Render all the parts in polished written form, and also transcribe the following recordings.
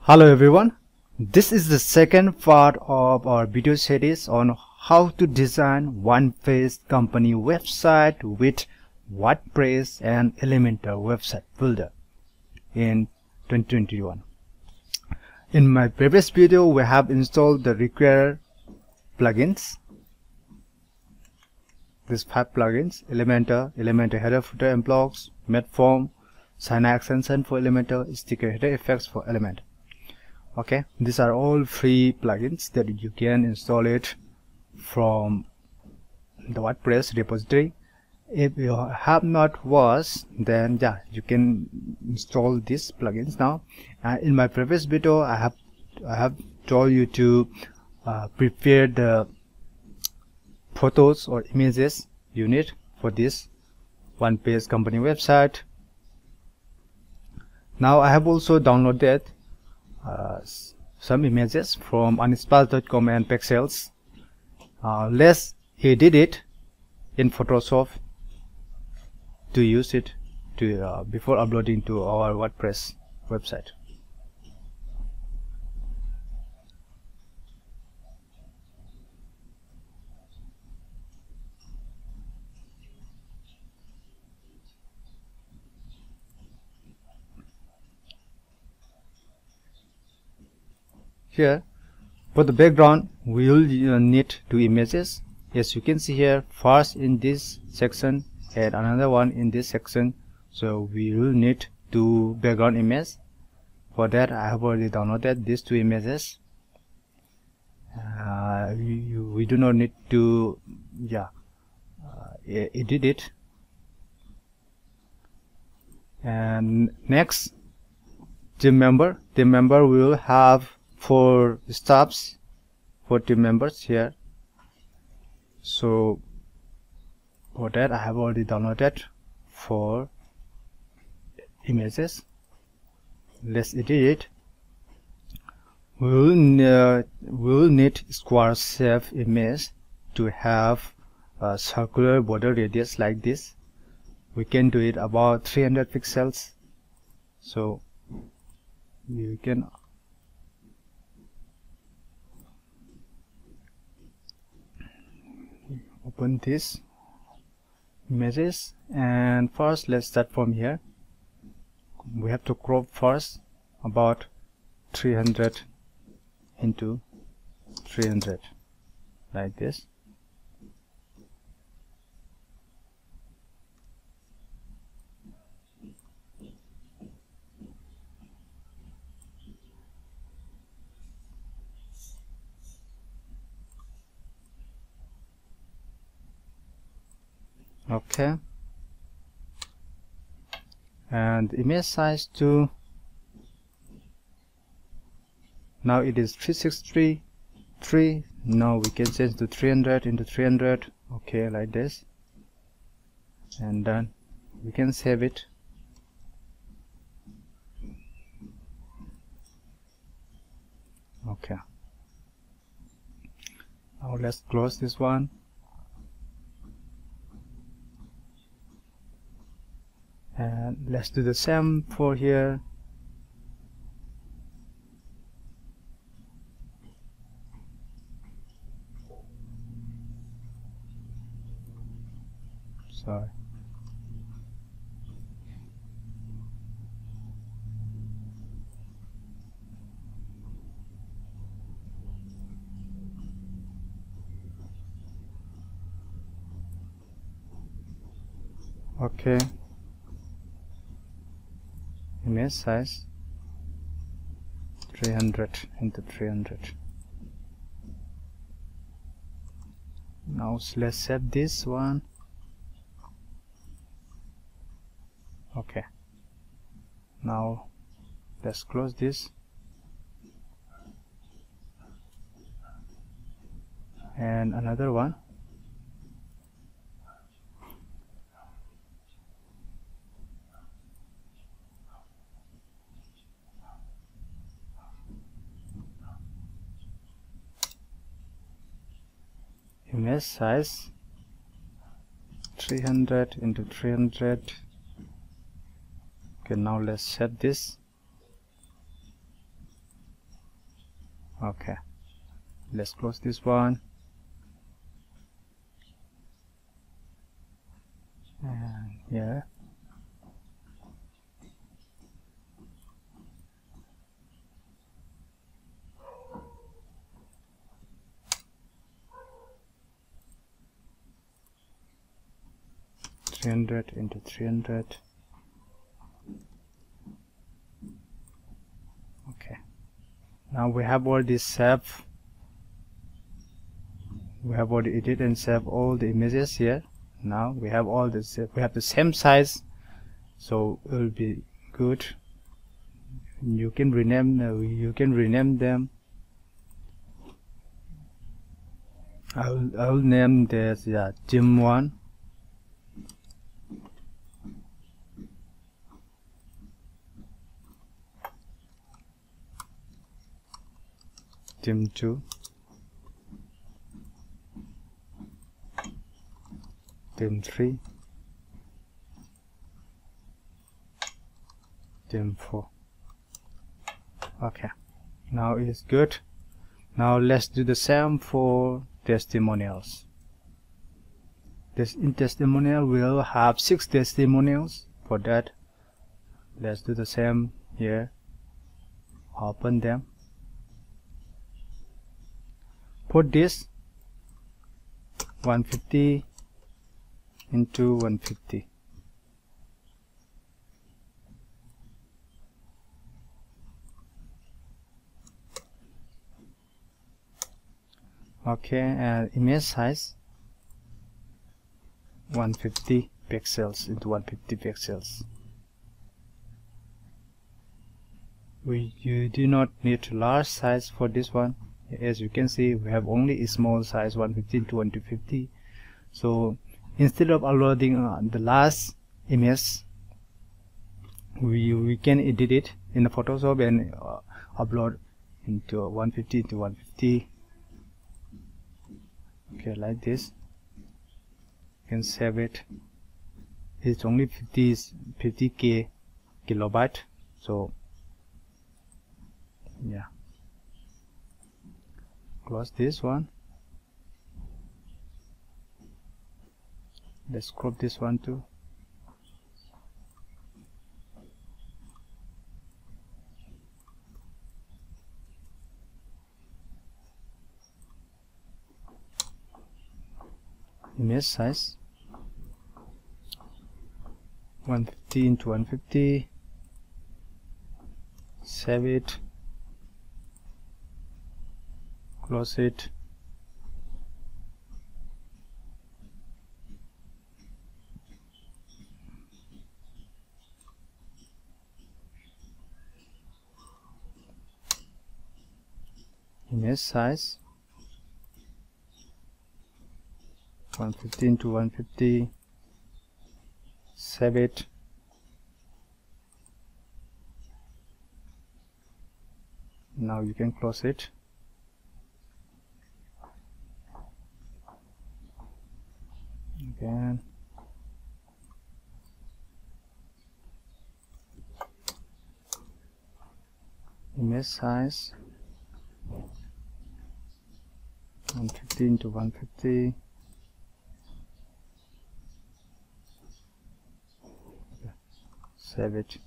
Hello everyone, this is the second part of our video series on how to design one-page company website with WordPress and Elemnetor website builder in 2021. In my previous video, we have installed the required plugins. These 5 plugins: Elementor header, footer, and blocks, Medform, Sign extension for Elementor, sticker header effects for Elementor. Okay, these are all free plugins that you can install it from the WordPress repository. If you have not watched, then yeah, you can install these plugins now. In my previous video, I have told you to prepare the photos or images you need for this one-page company website. Now I have also downloaded some images from Onepage.com and Pexels. Let's edit it in Photoshop to use it to before uploading to our WordPress website. Here, for the background, we will need 2 images. As you can see here, first in this section and another one in this section. So we will need 2 background images. For that, I have already downloaded these 2 images. We do not need to edit it. And next, team member will have 4 stubs for team members here. So for that, I have already downloaded 4 images. Let's edit it. We will need square shape image to have a circular border radius like this. We can do it about 300 pixels. So you can open these images, and first let's start from here. We have to crop first about 300 into 300 like this. Okay, and image size to, now it is 363. Now we can change to 300 into 300. Okay, like this, and then we can save it. Okay, now let's close this one. And let's do the same for here. Sorry. Okay. Image size 300 into 300. Now let's save this one. Okay, now let's close this, and another one. Image size 300 into 300. Okay, now let's set this. Okay, let's close this one. And yeah, into 300. Okay, now we have all this saved. We have already edited and saved all the images here. Now we have all this. We have the same size, so it will be good. You can rename. Them. I'll name this gym 1. Gym 2. Gym 3. Gym 4. Okay, now it's good. Now let's do the same for testimonials. In testimonial we'll have 6 testimonials. For that, let's do the same here. Open them. Put this 150 into 150. Okay, and image size 150 pixels into 150 pixels. You do not need large size for this one. As you can see, we have only a small size 150 to 150. So instead of uploading the last image, we can edit it in the Photoshop and upload into 150 to 150. Okay, like this. You can save it. It's only 50k kilobyte. So yeah, close this one. Let's crop this one too. Image size 150 into 150. Save it. Close it. Image size 150 into 150. Save it. Now you can close it. Again. Image size 150 into 150. Save it.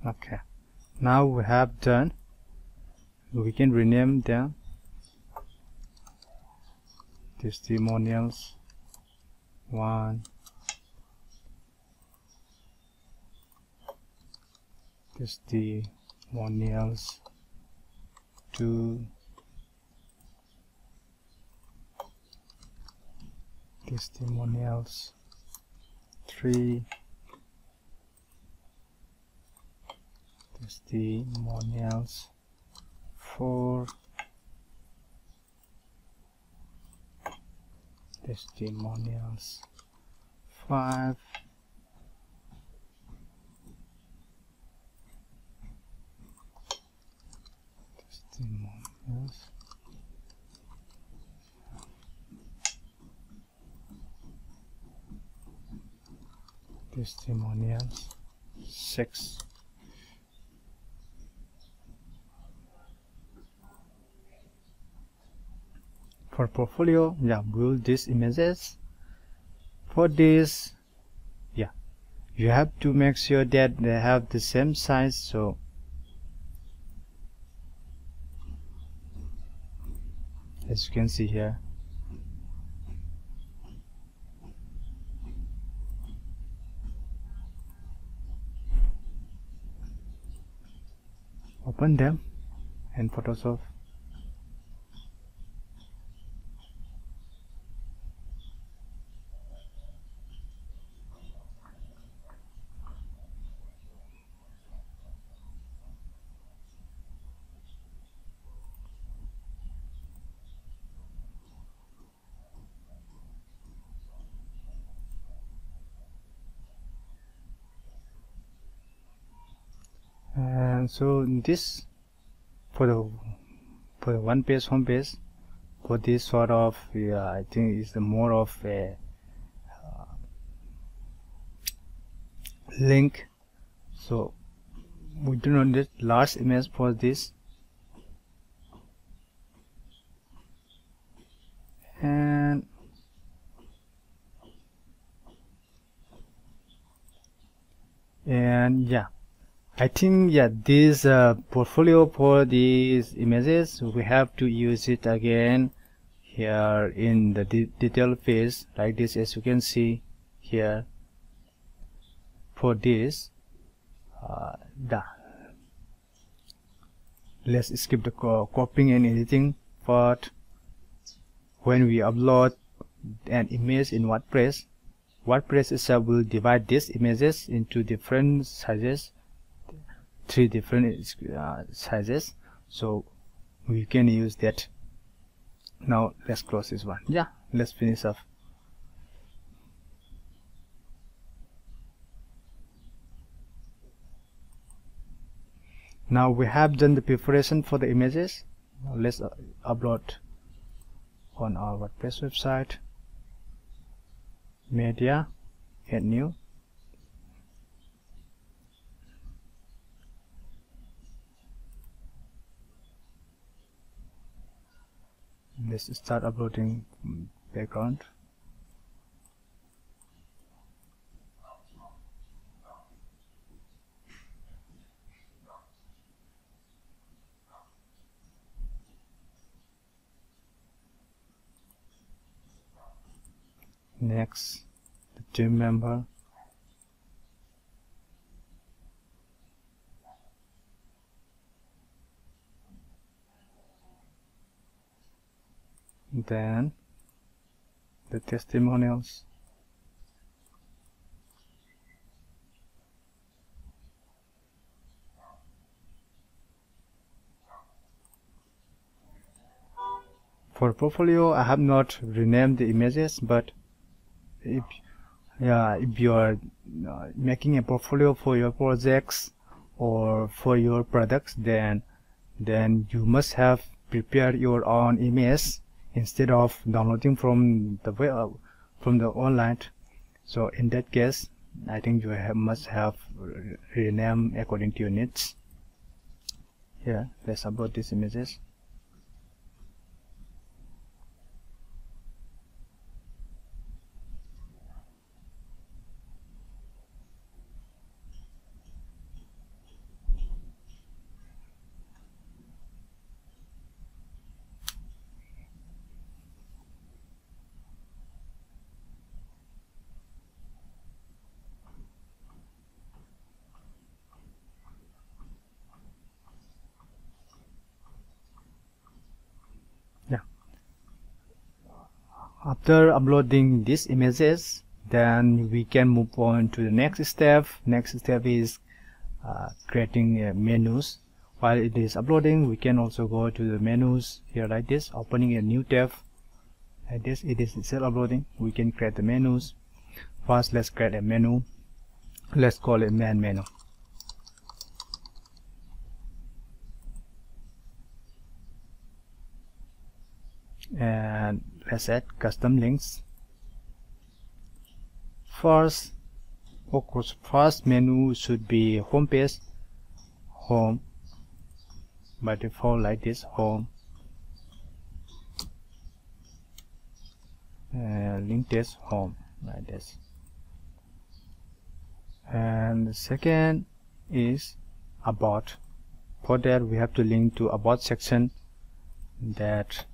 Okay, now we have done. We can rename them testimonials 1, testimonials 2, testimonials 3, testimonials 4, testimonials 5, testimonials testimonials 6. For portfolio, build these images. For this, you have to make sure that they have the same size. So as you can see here, open them in Photoshop. And so this for the one page home page, for this sort of I think is the more of a link. So we do not need large image for this. And I think this portfolio for these images, we have to use it again here in the detail phase like this, as you can see here. For this, let's skip the copying and editing part. When we upload an image in WordPress, WordPress itself will divide these images into different sizes, 3 different sizes, so we can use that. Now let's close this one. Let's finish off. Now we have done the preparation for the images. Now let's upload on our WordPress website. Media, add new. Let's start uploading background. Next, the team member. Then the testimonials. For portfolio, I have not renamed the images, but if you are making a portfolio for your projects or for your products, then you must have prepared your own image instead of downloading from the web, from the online. So in that case, I think you must have rename according to your needs. Here, let's upload these images. After uploading these images, then we can move on to the next step. Next step is creating menus. While it is uploading, we can also go to the menus here like this, opening a new tab like this. It is still uploading. We can create the menus. First, let's create a menu. Let's call it main menu. And let's add custom links. First, of course, first menu should be home page, home, by default like this, home, link text, home, like this. And the second is about. For that, we have to link to about section, that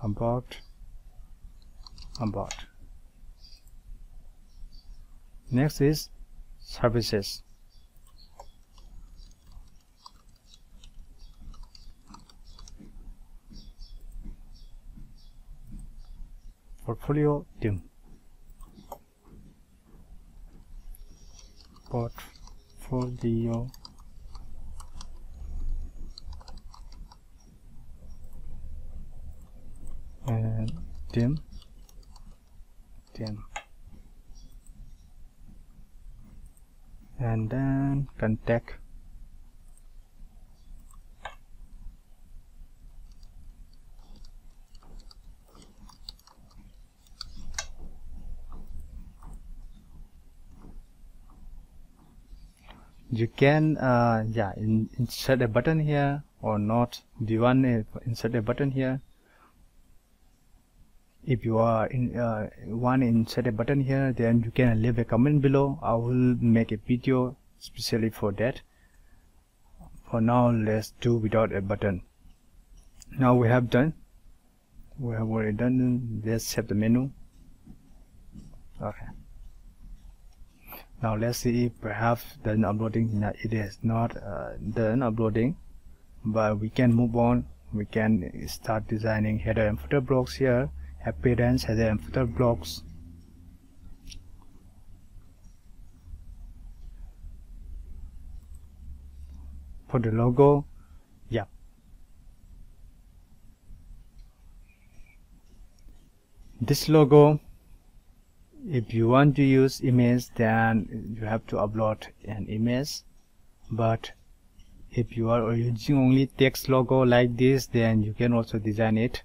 about. Next is services. Portfolio team. Portfolio and team. And then contact. You can insert a button here or not. Do you want to insert a button here? If you are want to insert a button here, then you can leave a comment below. I will make a video specially for that. For now, let's do without a button. Now we have already done. Let's save the menu. Okay. Now let's see if perhaps done uploading. It is not done uploading, but we can move on. We can start designing header and footer blocks here. Appearance, header and footer blocks. For the logo, this logo, if you want to use image, then you have to upload an image. But if you are using only text logo like this, then you can also design it.